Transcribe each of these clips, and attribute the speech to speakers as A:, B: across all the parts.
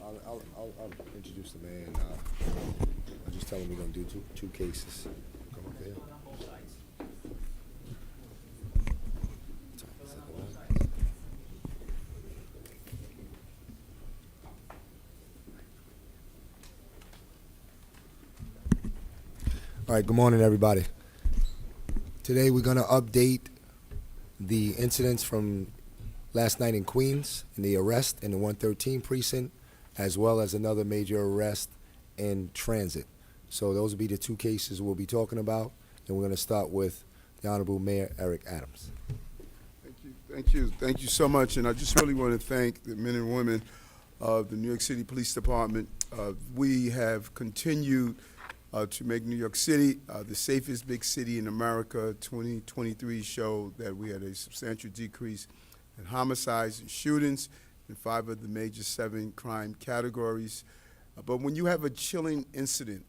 A: I'll introduce the man. I'll just tell him we're gonna do two cases. Come up here. All right, good morning, everybody. Today we're gonna update the incidents from last night in Queens, in the arrest in the 113 precinct, as well as another major arrest in transit. So those will be the two cases we'll be talking about, and we're going to start with the Honorable Mayor Eric Adams.
B: Thank you so much. And I just really want to thank the men and women of the New York City Police Department. We have continued to make New York City the safest big city in America. 2023 showed that we had a substantial decrease in homicides and shootings in 5 of the major 7 crime categories. But when you have a chilling incident,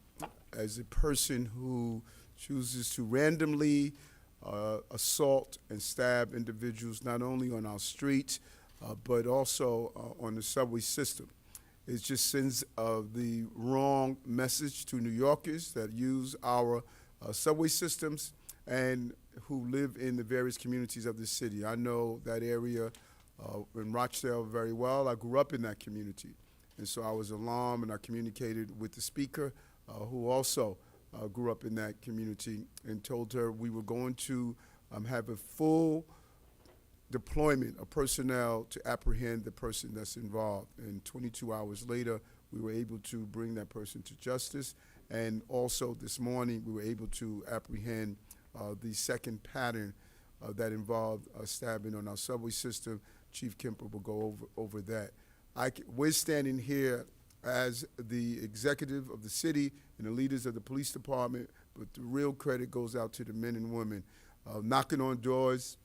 B: as a person who chooses to randomly assault and stab individuals not only on our streets, but also on the subway system, it just sends the wrong message to New Yorkers that use our subway systems and who live in the various communities of the city. I know that area in Rochdale very well. I grew up in that community. And so I was alarmed, and I communicated with the speaker, who also grew up in that community, and told her we were going to have a full deployment of personnel to apprehend the person that's involved. And 22 hours later, we were able to bring that person to justice. And also this morning, we were able to apprehend the second pattern that involved stabbing on our subway system. Chief Kemper will go over that. We're standing here as the executive of the city and the leaders of the police department, but the real credit goes out to the men and women knocking on doors,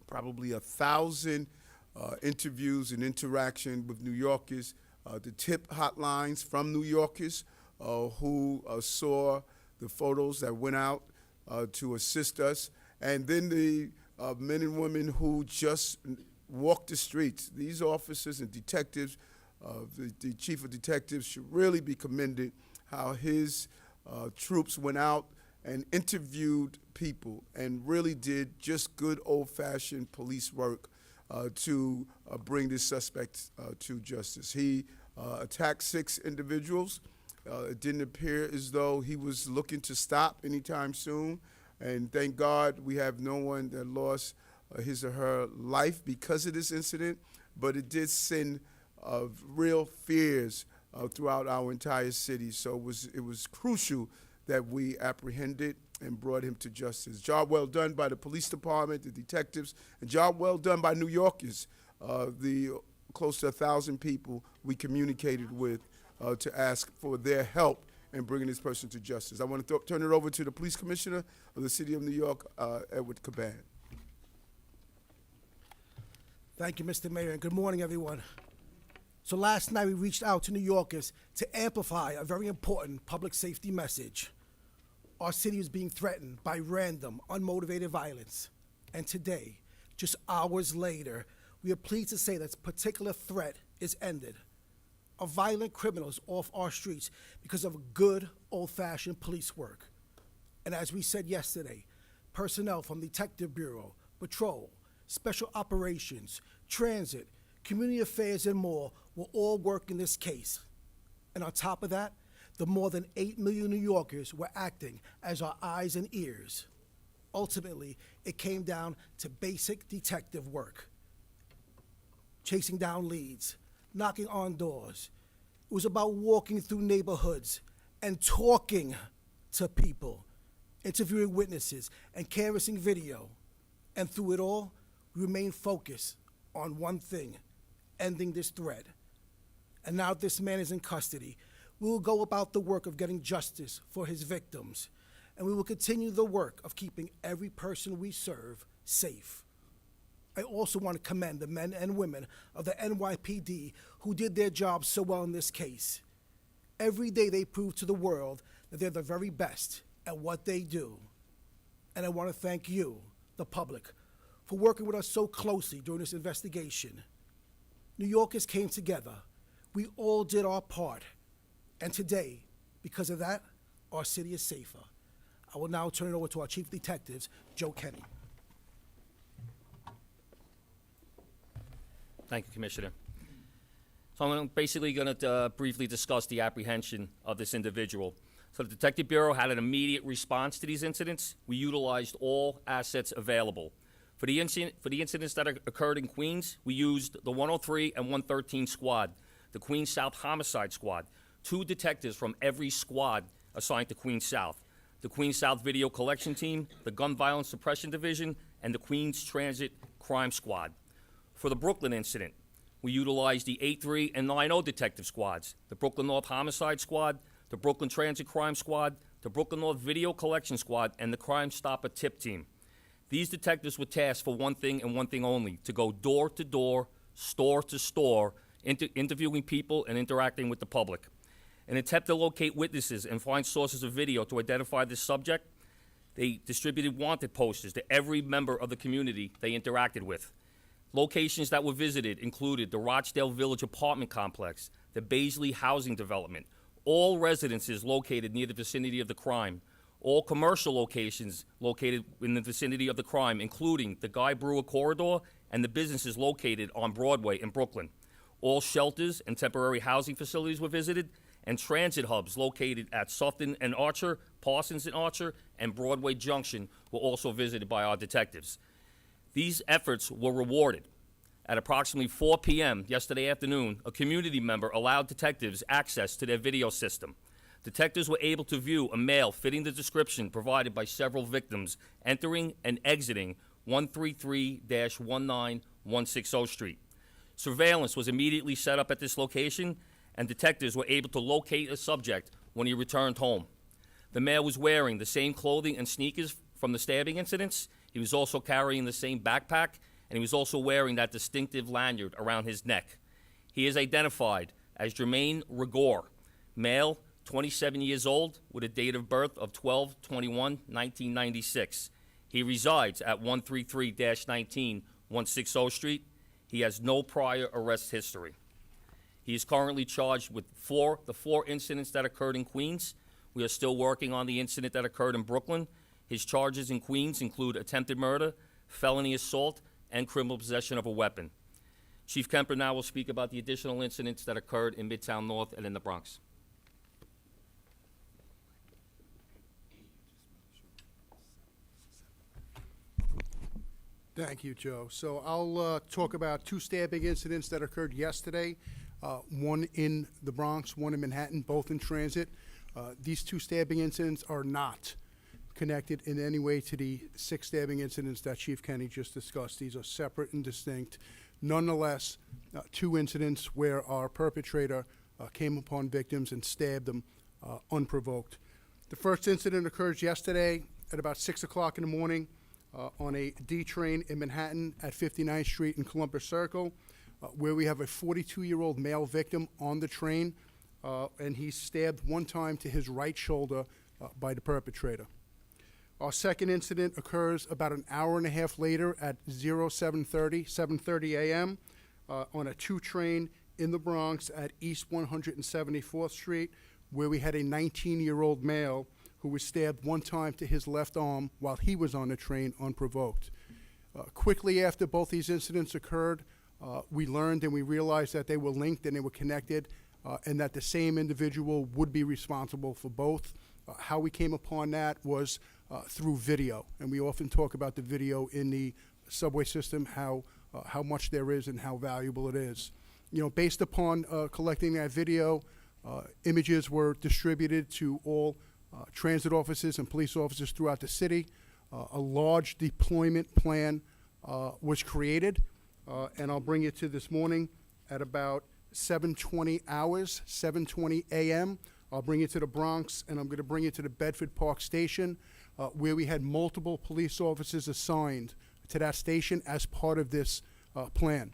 B: probably 1,000 interviews and interaction with New Yorkers, the tip hotlines from New Yorkers who saw the photos that went out to assist us, and then the men and women who just walk the streets. These officers and detectives, the chief of detectives should really be commended how his troops went out and interviewed people and really did just good old-fashioned police work to bring this suspect to justice. He attacked 6 individuals. It didn't appear as though he was looking to stop anytime soon. And thank God we have no one that lost his or her life because of this incident, but it did send real fears throughout our entire city. So it was crucial that we apprehended and brought him to justice. Job well done by the police department, the detectives, and job well done by New Yorkers, the close to 1,000 people we communicated with to ask for their help in bringing this person to justice. I want to turn it over to the police commissioner of the city of New York, Edward Caban.
C: Thank you, Mr. Mayor, and good morning, everyone. So last night we reached out to New Yorkers to amplify a very important public safety message. Our city is being threatened by random, unmotivated violence. And today, just hours later, we are pleased to say that this particular threat is ended. Of violent criminals off our streets because of good old-fashioned police work. And as we said yesterday, personnel from Detective Bureau, Patrol, Special Operations, Transit, Community Affairs, and more will all work in this case. And on top of that, the more than 8 million New Yorkers were acting as our eyes and ears. Ultimately, it came down to basic detective work. Chasing down leads, knocking on doors. It was about walking through neighborhoods and talking to people, interviewing witnesses and canvassing video. And through it all, we remained focused on one thing, ending this threat. And now this man is in custody. We will go about the work of getting justice for his victims. And we will continue the work of keeping every person we serve safe. I also want to commend the men and women of the NYPD who did their job so well in this case. Every day they prove to the world that they're the very best at what they do. And I want to thank you, the public, for working with us so closely during this investigation. New Yorkers came together. We all did our part. And today, because of that, our city is safer. I will now turn it over to our Chief Detectives, Joe Kenny.
D: Thank you, Commissioner. So I'm basically going to briefly discuss the apprehension of this individual. So the Detective Bureau had an immediate response to these incidents. We utilized all assets available. For the incidents that occurred in Queens, we used the 103 and 113 squad, the Queens South Homicide Squad, 2 detectives from every squad assigned to Queens South, the Queens South Video Collection Team, the Gun Violence Suppression Division, and the Queens Transit Crime Squad. For the Brooklyn incident, we utilized the 8-3 and 9-0 detective squads, the Brooklyn North Homicide Squad, the Brooklyn Transit Crime Squad, the Brooklyn North Video Collection Squad, and the Crime Stopper Tip Team. These detectives were tasked for one thing and one thing only, to go door to door, store to store, interviewing people and interacting with the public. In an attempt to locate witnesses and find sources of video to identify this subject, they distributed wanted posters to every member of the community they interacted with. Locations that were visited included the Rochdale Village apartment complex, the Baisley housing development, all residences located near the vicinity of the crime, all commercial locations located in the vicinity of the crime, including the Guy Brewer corridor and the businesses located on Broadway in Brooklyn. All shelters and temporary housing facilities were visited, and transit hubs located at Sufton and Archer, Parsons and Archer, and Broadway Junction were also visited by our detectives. These efforts were rewarded. At approximately 4 p.m. yesterday afternoon, a community member allowed detectives access to their video system. Detectives were able to view a male fitting the description provided by several victims entering and exiting 133-19160 Street. Surveillance was immediately set up at this location, and detectives were able to locate a subject when he returned home. The male was wearing the same clothing and sneakers from the stabbing incidents. He was also carrying the same backpack, and he was also wearing that distinctive lanyard around his neck. He is identified as Jermaine Rigor, male, 27 years old, with a date of birth of 12/21/1996. He resides at 133-19-160 Street. He has no prior arrest history. He is currently charged with the four incidents that occurred in Queens. We are still working on the incident that occurred in Brooklyn. His charges in Queens include attempted murder, felony assault, and criminal possession of a weapon. Chief Kemper now will speak about the additional incidents that occurred in Midtown North and in the Bronx.
E: Thank you, Joe. So I'll talk about 2 stabbing incidents that occurred yesterday, one in the Bronx, one in Manhattan, both in transit. These 2 stabbing incidents are not connected in any way to the 6 stabbing incidents that Chief Kenny just discussed. These are separate and distinct. Nonetheless, 2 incidents where our perpetrator came upon victims and stabbed them unprovoked. The first incident occurs yesterday at about 6 o'clock in the morning on a D train in Manhattan at 59th Street and Columbus Circle, where we have a 42-year-old male victim on the train, and he's stabbed one time to his right shoulder by the perpetrator. Our second incident occurs about an hour and a half later at 7:30 a.m. On a 2 train in the Bronx at East 174th Street, where we had a 19-year-old male who was stabbed one time to his left arm while he was on the train unprovoked. Quickly after both these incidents occurred, we learned and we realized that they were linked and they were connected, and that the same individual would be responsible for both. How we came upon that was through video, and we often talk about the video in the subway system, how much there is and how valuable it is. You know, based upon collecting that video, images were distributed to all transit offices and police officers throughout the city. A large deployment plan was created, and I'll bring it to this morning at about 7:20 a.m. I'll bring it to the Bronx, and I'm going to bring it to the Bedford Park Station, where we had multiple police officers assigned to that station as part of this plan.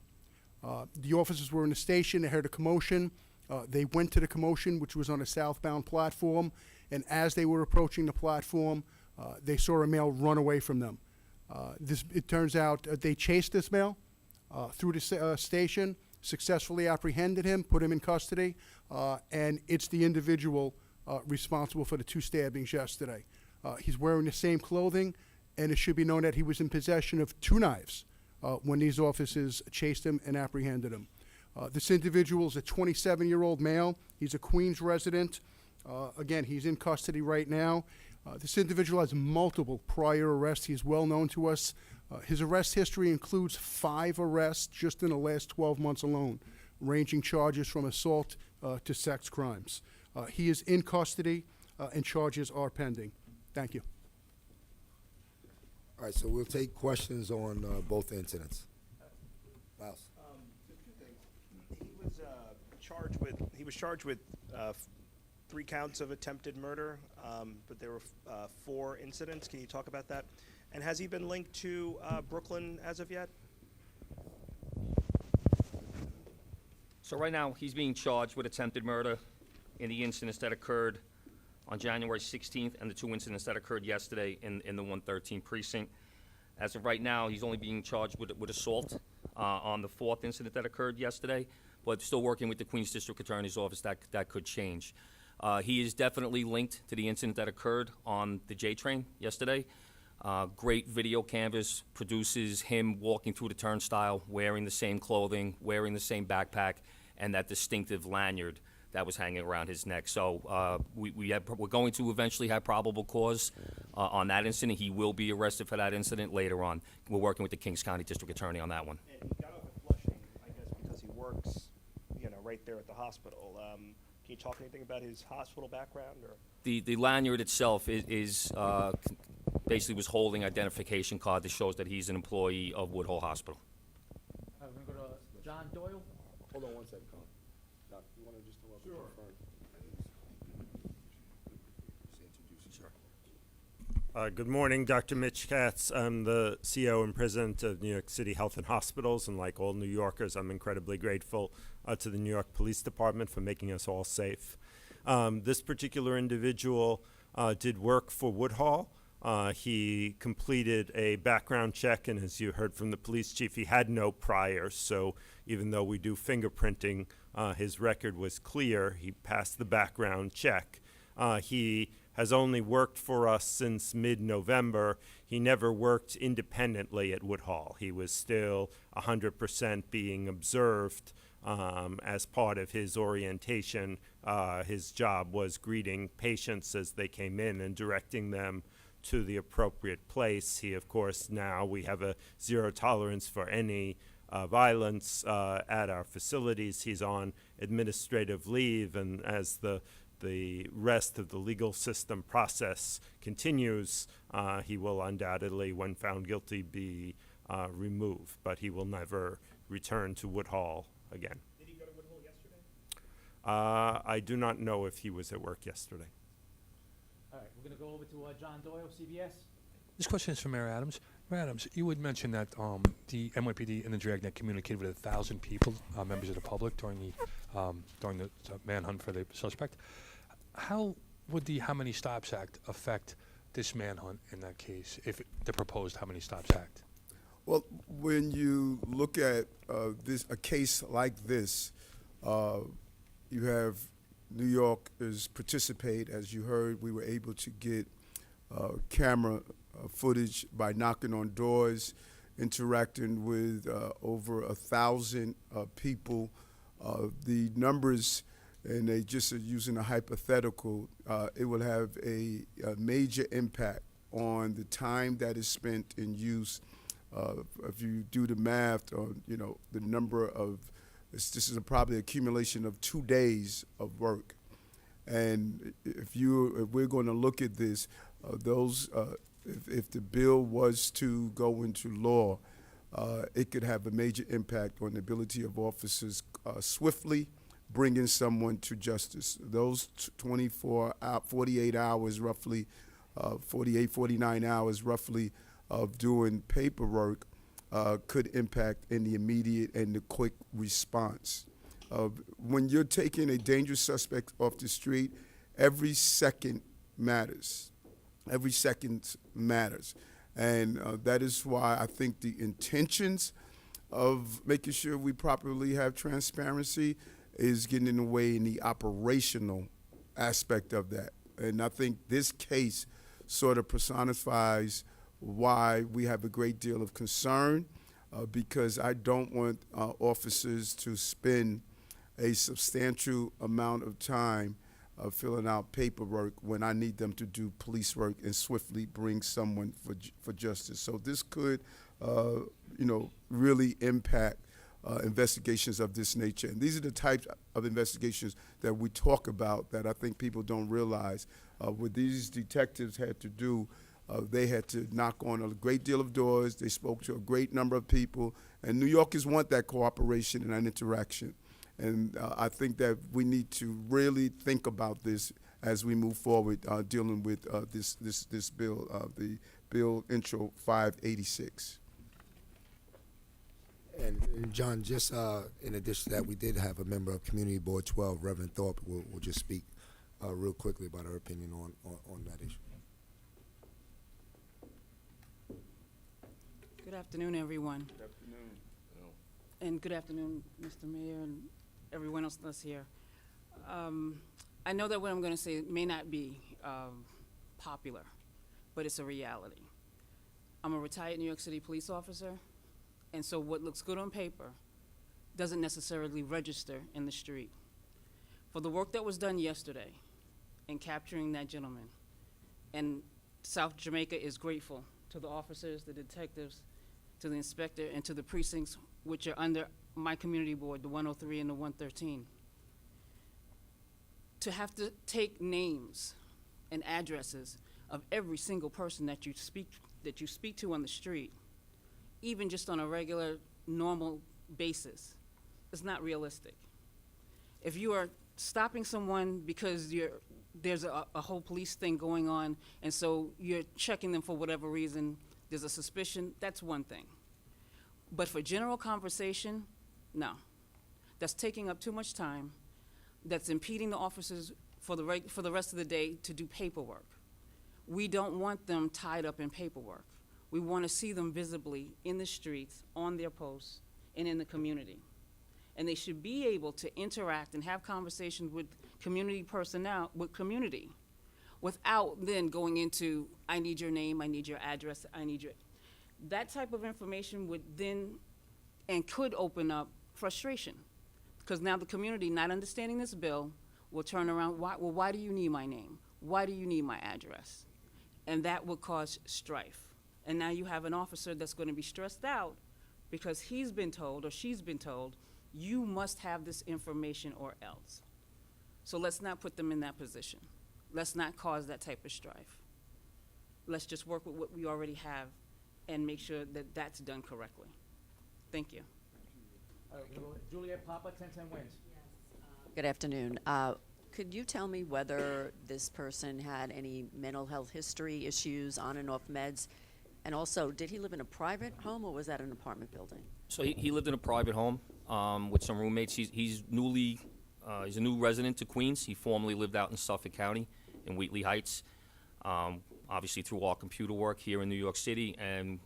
E: The officers were in the station. They heard a commotion. They went to the commotion, which was on a southbound platform, and as they were approaching the platform, they saw a male run away from them. It turns out they chased this male through the station. successfully apprehended him, put him in custody, and it's the individual responsible for the 2 stabbings yesterday. He's wearing the same clothing, and it should be known that he was in possession of 2 knives when these officers chased him and apprehended him. This individual is a 27-year-old male. He's a Queens resident. Again, he's in custody right now. This individual has multiple prior arrests. He's well known to us. His arrest history includes 5 arrests just in the last 12 months alone, ranging charges from assault to sex crimes. He is in custody, and charges are pending. Thank you.
A: All right, so we'll take questions on both incidents. Miles?
F: He was charged with 3 counts of attempted murder, but there were 4 incidents. Can you talk about that? And has he been linked to Brooklyn as of yet?
D: So right now, he's being charged with attempted murder in the incidents that occurred on January 16th and the 2 incidents that occurred yesterday in the 113 precinct. As of right now, he's only being charged with assault on the 4th incident that occurred yesterday, but still working with the Queens District Attorney's Office. That could change. He is definitely linked to the incident that occurred on the J train yesterday. Great video canvas produces him walking through the turnstile, wearing the same clothing, wearing the same backpack, and that distinctive lanyard that was hanging around his neck. So we're going to eventually have probable cause on that incident. He will be arrested for that incident later on. We're working with the Kings County District Attorney on that one.
F: And he got off at Flushing, I guess, because he works, right there at the hospital. Can you talk anything about his hospital background? Or
D: The lanyard itself is basically was holding identification card that shows that he's an employee of Woodhull Hospital.
G: We're going to go to John Doyle.
A: Hold on one second, Colin. Doc, you want to just come up and confirm?
H: Good morning, Dr. Mitch Katz. I'm the CEO and President of New York City Health and Hospitals, and like all New Yorkers, I'm incredibly grateful to the New York Police Department for making us all safe. This particular individual did work for Woodhull. He completed a background check, and as you heard from the police chief, he had no priors. So even though we do fingerprinting, his record was clear. He passed the background check. He has only worked for us since mid-November. He never worked independently at Woodhull. He was still 100% being observed as part of his orientation. His job was greeting patients as they came in and directing them to the appropriate place. He, of course, now we have a zero tolerance for any violence at our facilities. He's on administrative leave, and as the rest of the legal system process continues, he will undoubtedly, when found guilty, be removed, but he will never return to Woodhull again.
F: did he go to Woodhull yesterday?
H: I do not know if he was at work yesterday.
G: All right, we're going to go over to John Doyle, CBS.
I: This question is for Mayor Adams. Mayor Adams, you would mention that the NYPD and the Dragnet communicated with 1,000 people, members of the public, during the manhunt for the suspect. How would the How Many Stops Act affect this manhunt in that case, if the proposed How Many Stops Act?
B: Well, when you look at a case like this, you have New Yorkers participate. As you heard, we were able to get camera footage by knocking on doors, interacting with over 1,000 people. The numbers, and they just are using a hypothetical, it will have a major impact on the time that is spent in use. If you do the math on, the number of, this is probably accumulation of 2 days of work. And if we're going to look at this, if the bill was to go into law, it could have a major impact on the ability of officers swiftly bringing someone to justice. Those 48 hours roughly, 49 hours roughly of doing paperwork could impact in the immediate and the quick response. When you're taking a dangerous suspect off the street, every second matters. Every second matters. And that is why I think the intentions of making sure we properly have transparency is getting in the way in the operational aspect of that. And I think this case sort of personifies why we have a great deal of concern, because I don't want officers to spend a substantial amount of time filling out paperwork when I need them to do police work and swiftly bring someone for justice. So this could, really impact investigations of this nature. And these are the types of investigations that we talk about that I think people don't realize. What these detectives had to do, they had to knock on a great deal of doors. They spoke to a great number of people. And New Yorkers want that cooperation and that interaction. And I think that we need to really think about this as we move forward dealing with this bill, the bill intro 586.
A: And John, just in addition to that, we did have a member of Community Board 12, Reverend Thorpe, will just speak real quickly about her opinion on that issue.
J: Good afternoon, everyone.
B: Good afternoon.
J: And good afternoon, Mr. Mayor and everyone else that's here. I know that what I'm going to say may not be popular, but it's a reality. I'm a retired New York City police officer, and so what looks good on paper doesn't necessarily register in the street. For the work that was done yesterday in capturing that gentleman, and South Jamaica is grateful to the officers, the detectives, to the inspector, and to the precincts which are under my community board, the 103 and the 113. To have to take names and addresses of every single person that you speak to on the street, even just on a regular, normal basis, is not realistic. If you are stopping someone because there's a whole police thing going on, and so you're checking them for whatever reason, there's a suspicion, that's one thing. But for general conversation, no. That's taking up too much time. That's impeding the officers for the rest of the day to do paperwork. We don't want them tied up in paperwork. We want to see them visibly in the streets, on their posts, and in the community. And they should be able to interact and have conversations with community personnel, with community, without then going into, I need your name, I need your address, I need your... That type of information would then, and could open up frustration. Because now the community, not understanding this bill, will turn around, why do you need my name? Why do you need my address? And that will cause strife. And now you have an officer that's going to be stressed out because he's been told or she's been told, you must have this information or else. So let's not put them in that position. Let's not cause that type of strife. Let's just work with what we already have and make sure that that's done correctly. Thank you.
G: All right, we'll go with Juliet Papa, 1010 wins.
K: Good afternoon. Could you tell me whether this person had any mental health history issues, on and off meds? And also, did he live in a private home or was that an apartment building?
D: So he lived in a private home with some roommates. He's a new resident to Queens. He formerly lived out in Suffolk County in Wheatley Heights. Obviously through our computer work here in New York City, and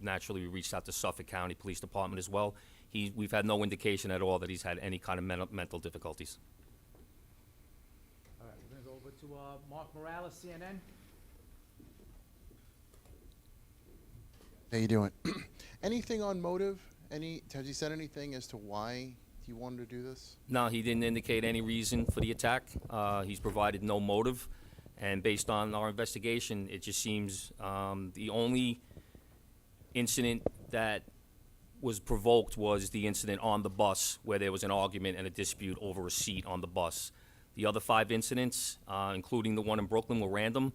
D: naturally we reached out to Suffolk County Police Department as well. We've had no indication at all that he's had any kind of mental difficulties.
G: All right, we're going to go over to Mark Morales, CNN.
L: How you doing? Anything on motive? Has he said anything as to why he wanted to do this?
D: No, he didn't indicate any reason for the attack. He's provided no motive. And based on our investigation, it just seems the only incident that was provoked was the incident on the bus where there was an argument and a dispute over a seat on the bus. The other 5 incidents, including the one in Brooklyn, were random.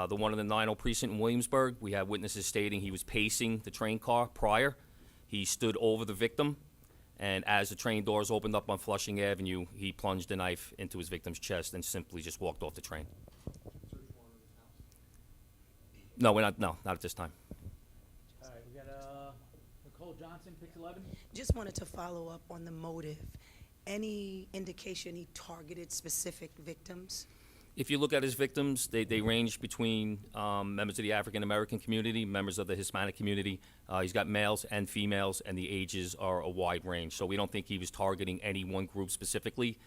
D: The one in the 90 precinct in Williamsburg, we have witnesses stating he was pacing the train car prior. He stood over the victim, and as the train doors opened up on Flushing Avenue, he plunged a knife into his victim's chest and simply just walked off the train. No, we're not. No, not at this time.
G: All right, we got Nicole Johnson, Pix 11.
M: Just wanted to follow up on the motive. Any indication he targeted specific victims?
D: If you look at his victims, they range between members of the African American community, members of the Hispanic community. He's got males and females, and the ages are a wide range. So we don't think he was targeting any one group specifically.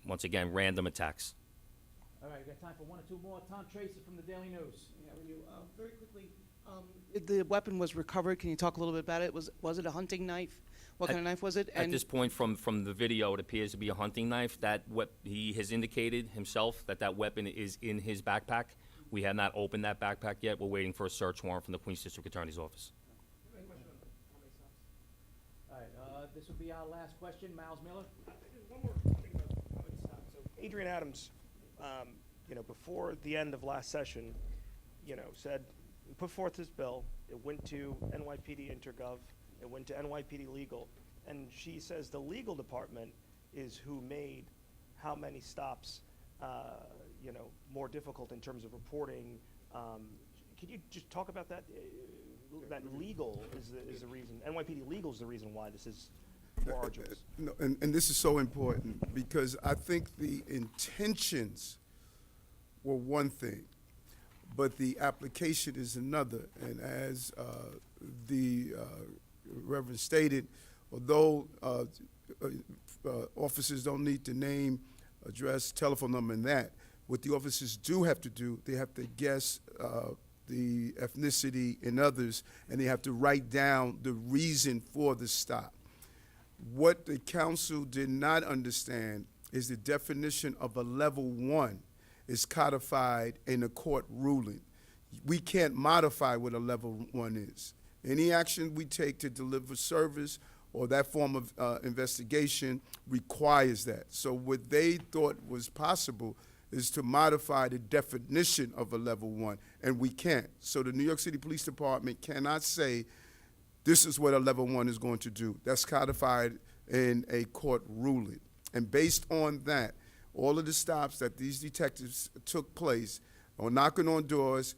D: Once again, random attacks.
G: All right, we got time for one or two more. Tom Tracy from the Daily News.
M: Very quickly, the weapon was recovered. Can you talk a little bit about it? Was it a hunting knife? What kind of knife was it?
D: At this point, from the video, it appears to be a hunting knife. He has indicated himself that weapon is in his backpack. We have not opened that backpack yet. We're waiting for a search warrant from the Queens District Attorney's Office.
G: All right, this will be our last question. Miles Miller.
F: One more thing about how it stopped. So Adrian Adams, before the end of last session, said, we put forth this bill. It went to NYPD Intergov. It went to NYPD Legal. And she says the legal department is who made how many stops, more difficult in terms of reporting. Can you just talk about that? That legal is the reason. NYPD Legal is the reason why this is more arduous.
B: No, and this is so important because I think the intentions were one thing, but the application is another. And as the Reverend stated, although officers don't need to name, address, telephone number, and that, what the officers do have to do, they have to guess the ethnicity and others, and they have to write down the reason for the stop. What the council did not understand is the definition of a level 1 is codified in a court ruling. We can't modify what a level 1 is. Any action we take to deliver service or that form of investigation requires that. So what they thought was possible is to modify the definition of a level 1, and we can't. So the New York City Police Department cannot say this is what a level 1 is going to do. That's codified in a court ruling. And based on that, all of the stops that these detectives took place on knocking on doors,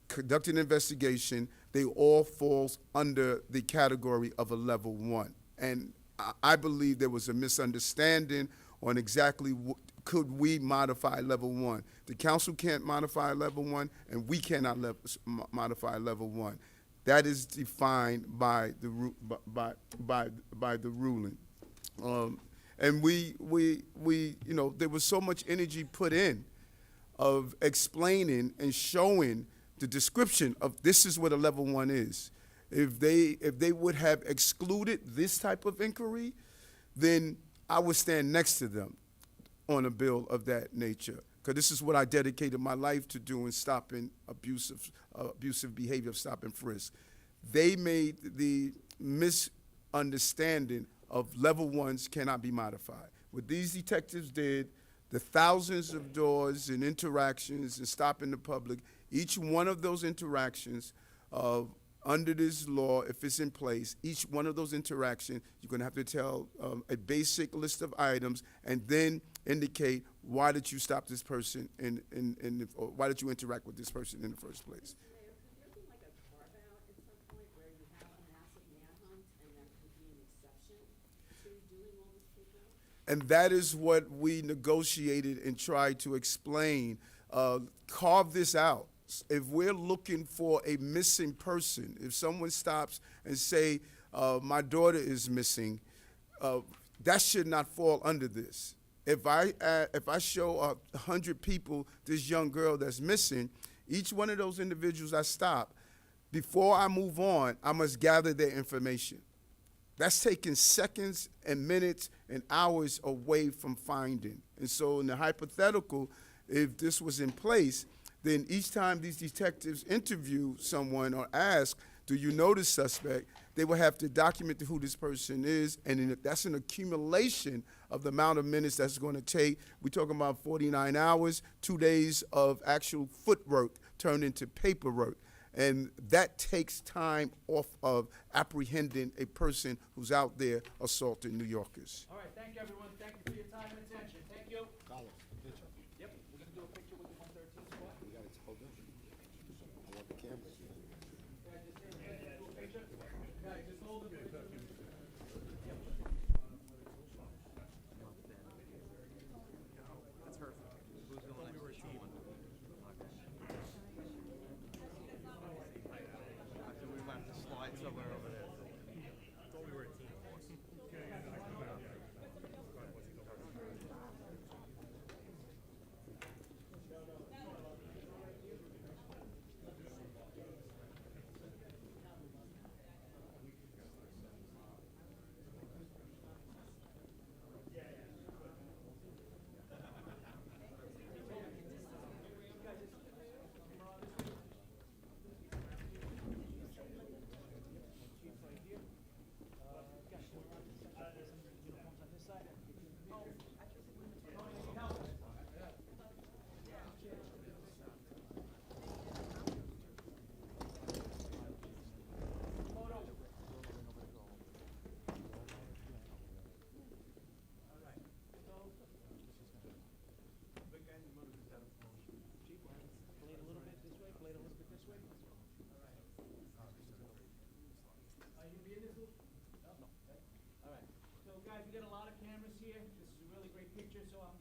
B: conducting an investigation, they all falls under the category of a level 1. And I believe there was a misunderstanding on exactly could we modify level 1. The council can't modify level 1, and we cannot modify level 1. That is defined by the ruling. And there was so much energy put in of explaining and showing the description of this is what a level 1 is. If they would have excluded this type of inquiry, then I would stand next to them on a bill of that nature, because this is what I dedicated my life to doing, stopping abusive behavior, stop and frisk. They made the misunderstanding of level 1s cannot be modified. What these detectives did, the thousands of doors and interactions and stopping the public, each one of those interactions under this law, if it's in place, each one of those interactions, you're going to have to tell a basic list of items and then indicate why did you stop this person or why did you interact with this person in the first place.
K: Could there be like a carve-out at some point where you have a massive manhunt and that could be an exception to doing all this paperwork?
B: And that is what we negotiated and tried to explain. Carve this out. If we're looking for a missing person, if someone stops and say, my daughter is missing, that should not fall under this. If I show 100 people this young girl that's missing, each one of those individuals I stop, before I move on, I must gather their information. That's taking seconds and minutes and hours away from finding. And so in the hypothetical, if this was in place, then each time these detectives interview someone or ask, do you know the suspect, they will have to document who this person is, and that's an accumulation of the amount of minutes that's going to take. We're talking about 49 hours, 2 days of actual footwork turned into paperwork. And that takes time off of apprehending a person who's out there assaulting New Yorkers.
G: All right, thank you, everyone. Thank you for your time and attention. Thank you. Yep, we're going to do a picture with the 113 squad.
A: We got it. Hold on. I want the cameras.
G: Guys, just do a picture. Guys, just hold the picture.
N: That's her. Who's going next?
G: get a lot of cameras here. This is a really great picture, so I'm